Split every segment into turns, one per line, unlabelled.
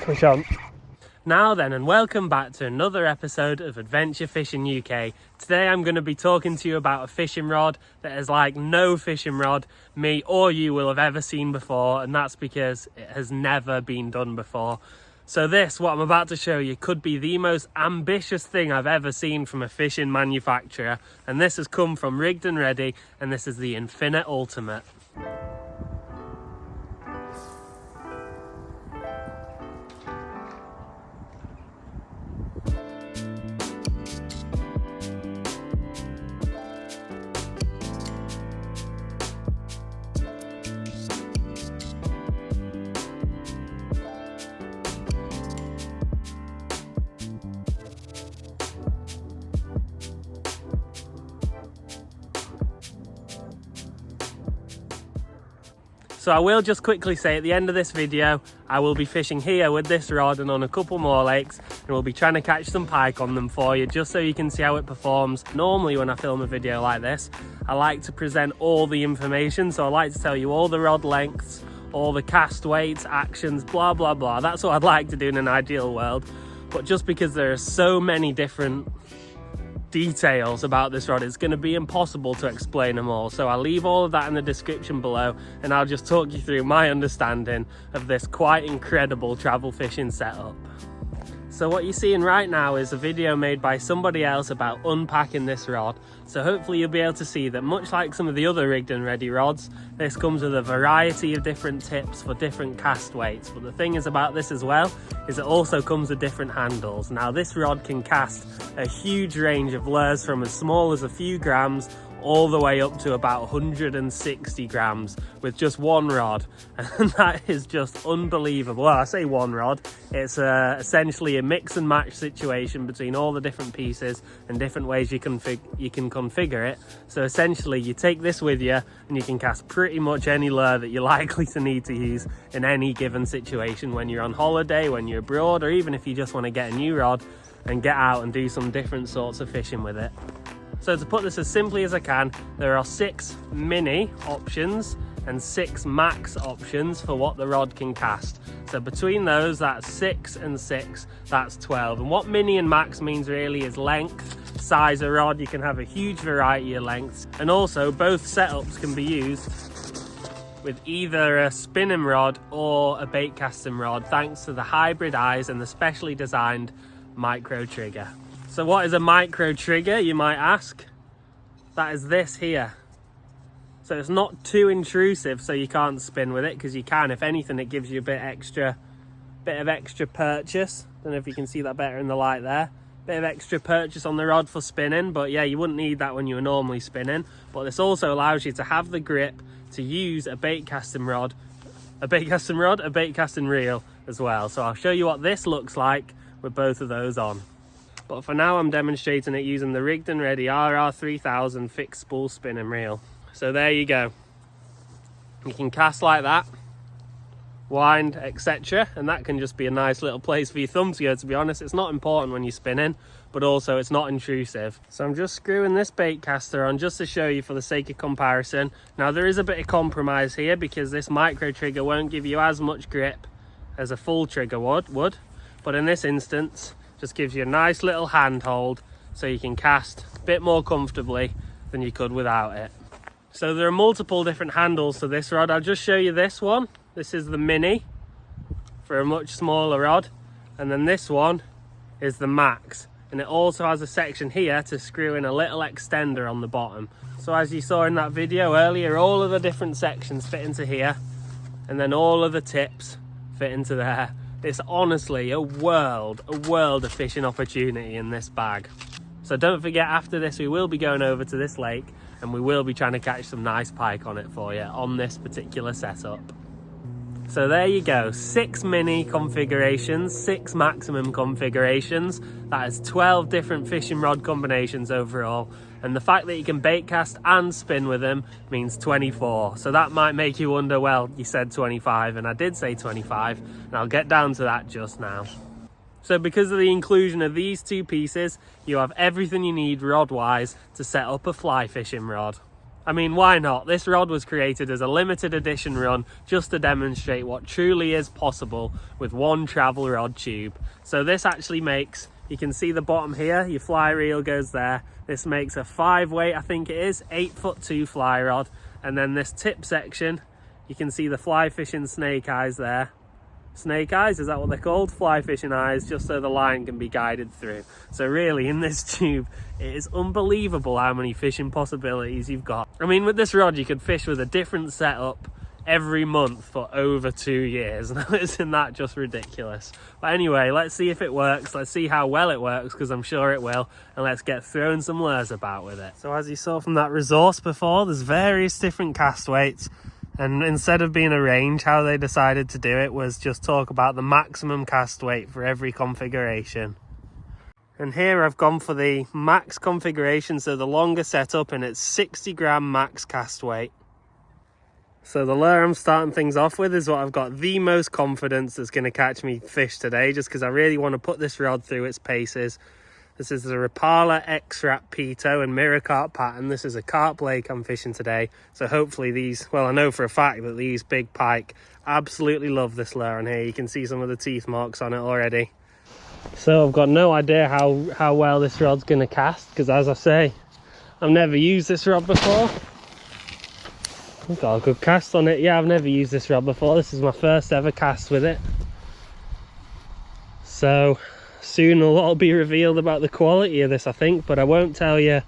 push on.
Now then, and welcome back to another episode of Adventure Fishing UK. Today I'm going to be talking to you about a fishing rod that is like no fishing rod me or you will have ever seen before, and that's because it has never been done before. So this, what I'm about to show you, could be the most ambitious thing I've ever seen from a fishing manufacturer, and this has come from Rigged and Ready, and this is the Infinite Ultimate. So I will just quickly say at the end of this video, I will be fishing here with this rod and on a couple more lakes, and we'll be trying to catch some pike on them for you, just so you can see how it performs. Normally when I film a video like this, I like to present all the information, so I like to tell you all the rod lengths, all the cast weights, actions, blah blah blah. That's what I'd like to do in an ideal world, but just because there are so many different details about this rod, it's going to be impossible to explain them all. So I'll leave all of that in the description below, and I'll just talk you through my understanding of this quite incredible travel fishing setup. So what you're seeing right now is a video made by somebody else about unpacking this rod. So hopefully you'll be able to see that much like some of the other Rigged and Ready rods, this comes with a variety of different tips for different cast weights. But the thing is about this as well, is it also comes with different handles. Now this rod can cast a huge range of lures from as small as a few grams all the way up to about 160 grams with just one rod, and that is just unbelievable. Well, I say one rod, it's essentially a mix and match situation between all the different pieces and different ways you can configure it. So essentially you take this with you and you can cast pretty much any lure that you're likely to need to use in any given situation, when you're on holiday, when you're abroad, or even if you just want to get a new rod and get out and do some different sorts of fishing with it. So to put this as simply as I can, there are 6 mini options and 6 max options for what the rod can cast. So between those, that's 6 and 6, that's 12. And what mini and max means really is length, size of rod. You can have a huge variety of lengths. And also both setups can be used with either a spinning rod or a bait casting rod, thanks to the hybrid eyes and the specially designed micro trigger. So what is a micro trigger, you might ask? That is this here. So it's not too intrusive, so you can't spin with it, because you can. If anything, it gives you a bit of extra purchase. Don't know if you can see that better in the light there. Bit of extra purchase on the rod for spinning, but yeah, you wouldn't need that when you were normally spinning. But this also allows you to have the grip to use a bait casting rod, a bait casting reel as well. So I'll show you what this looks like with both of those on. But for now, I'm demonstrating it using the Rigged and Ready RR3000 fixed spool spinning reel. So there you go. You can cast like that, wind, etc. And that can just be a nice little place for your thumb to go, to be honest. It's not important when you're spinning, but also it's not intrusive. So I'm just screwing this bait caster on just to show you for the sake of comparison. Now there is a bit of compromise here, because this micro trigger won't give you as much grip as a full trigger would. But in this instance, just gives you a nice little handhold, so you can cast a bit more comfortably than you could without it. So there are multiple different handles to this rod. I'll just show you this one. This is the mini for a much smaller rod, and then this one is the max, and it also has a section here to screw in a little extender on the bottom. So as you saw in that video earlier, all of the different sections fit into here, and then all of the tips fit into there. It's honestly a world of fishing opportunity in this bag. So don't forget, after this we will be going over to this lake, and we will be trying to catch some nice pike on it for you on this particular setup. So there you go, 6 mini configurations, 6 maximum configurations. That is 12 different fishing rod combinations overall. And the fact that you can bait cast and spin with them means 24. So that might make you wonder, well, you said 25, and I did say 25, and I'll get down to that just now. So because of the inclusion of these 2 pieces, you have everything you need rod-wise to set up a fly fishing rod. I mean, why not? This rod was created as a limited edition run just to demonstrate what truly is possible with one travel rod tube. So this actually makes, you can see the bottom here, your fly reel goes there. This makes a 5-weight, I think it is, 8'2" fly rod. And then this tip section, you can see the fly fishing snake eyes there. Snake eyes, is that what they're called? Fly fishing eyes, just so the line can be guided through. So really, in this tube, it is unbelievable how many fishing possibilities you've got. I mean, with this rod, you could fish with a different setup every month for over 2 years. Now, isn't that just ridiculous? But anyway, let's see if it works. Let's see how well it works, because I'm sure it will. And let's get throwing some lures about with it. So as you saw from that resource before, there's various different cast weights. And instead of being a range, how they decided to do it was just talk about the maximum cast weight for every configuration. And here I've gone for the max configuration, so the longer setup, and it's 60 gram max cast weight. So the lure I'm starting things off with is what I've got the most confidence that's going to catch me fish today, just because I really want to put this rod through its paces. This is the Rapala X-Wrap Pito and Mirror Carp pattern. This is a carp lake I'm fishing today. So hopefully these, well, I know for a fact that these big pike absolutely love this lure on here. You can see some of the teeth marks on it already. So I've got no idea how well this rod's going to cast, because as I say, I've never used this rod before. I've got a good cast on it. Yeah, I've never used this rod before. This is my first ever cast with it. So soon will all be revealed about the quality of this, I think, but I won't tell you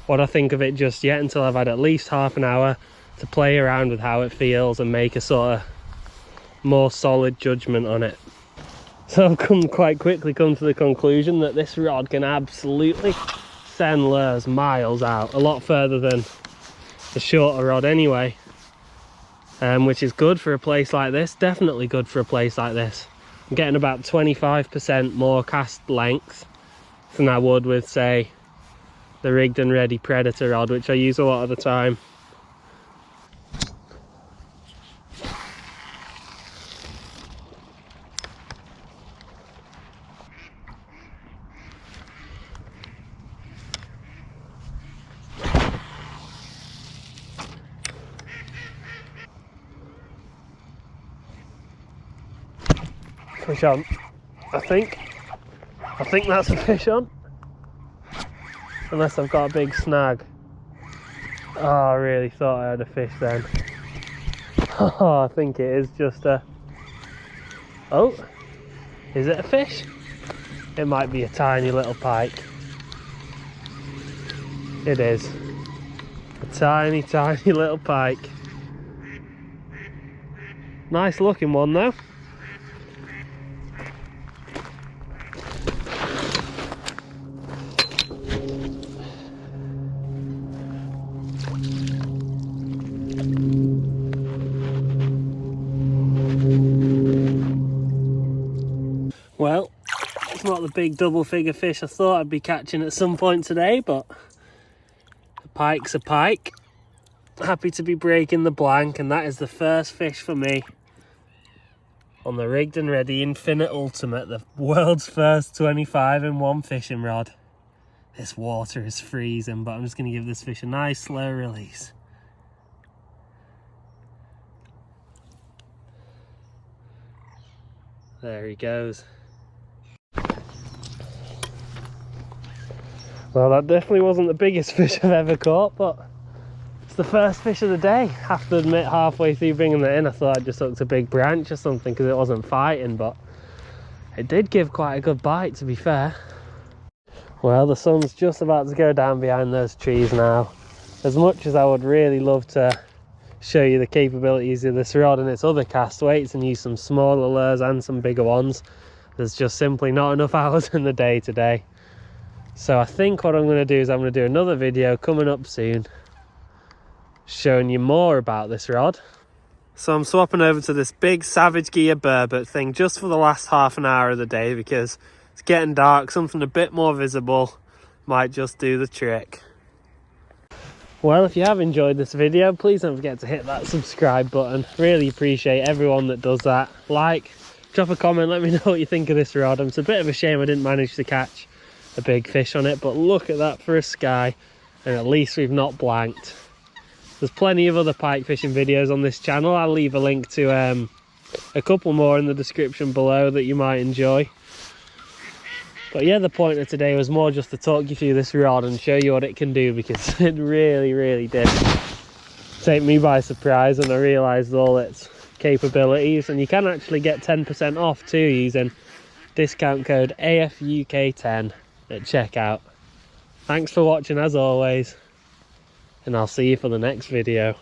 what I think of it just yet until I've had at least half an hour to play around with how it feels and make a sort of more solid judgment on it. So I've quite quickly come to the conclusion that this rod can absolutely send lures miles out, a lot further than the shorter rod anyway, which is good for a place like this, definitely good for a place like this. I'm getting about 25% more cast length than I would with, say, the rigged and ready Predator rod, which I use a lot of the time. Fish on, I think that's a fish on, unless I've got a big snag. Oh, I really thought I had a fish then. Oh, I think it is just a, oh, is it a fish? It might be a tiny little pike. It is a tiny little pike. Nice looking one though. Well, it's not the big double figure fish I thought I'd be catching at some point today, but a pike's a pike. Happy to be breaking the blank, and that is the first fish for me on the rigged and ready Infinite Ultimate, the world's first 25-in-1 fishing rod. This water is freezing, but I'm just going to give this fish a nice slow release. There he goes. Well, that definitely wasn't the biggest fish I've ever caught, but it's the first fish of the day. Have to admit, halfway through bringing it in, I thought I just hooked a big branch or something because it wasn't fighting, but it did give quite a good bite, to be fair. Well, the sun's just about to go down behind those trees now. As much as I would really love to show you the capabilities of this rod and its other cast weights and use some smaller lures and some bigger ones, there's just simply not enough hours in the day today. So I think what I'm going to do is I'm going to do another video coming up soon showing you more about this rod. So I'm swapping over to this big Savage Gear burbot thing just for the last half an hour of the day because it's getting dark. Something a bit more visible might just do the trick. Well, if you have enjoyed this video, please don't forget to hit that subscribe button. Really appreciate everyone that does that. Like, drop a comment, let me know what you think of this rod. It's a bit of a shame I didn't manage to catch a big fish on it, but look at that for a sky, and at least we've not blanked. There's plenty of other pike fishing videos on this channel. I'll leave a link to a couple more in the description below that you might enjoy. But yeah, the point of today was more just to talk you through this rod and show you what it can do, because it really did take me by surprise when I realised all its capabilities. And you can actually get 10% off too using discount code AFUK10 at checkout. Thanks for watching as always, and I'll see you for the next video.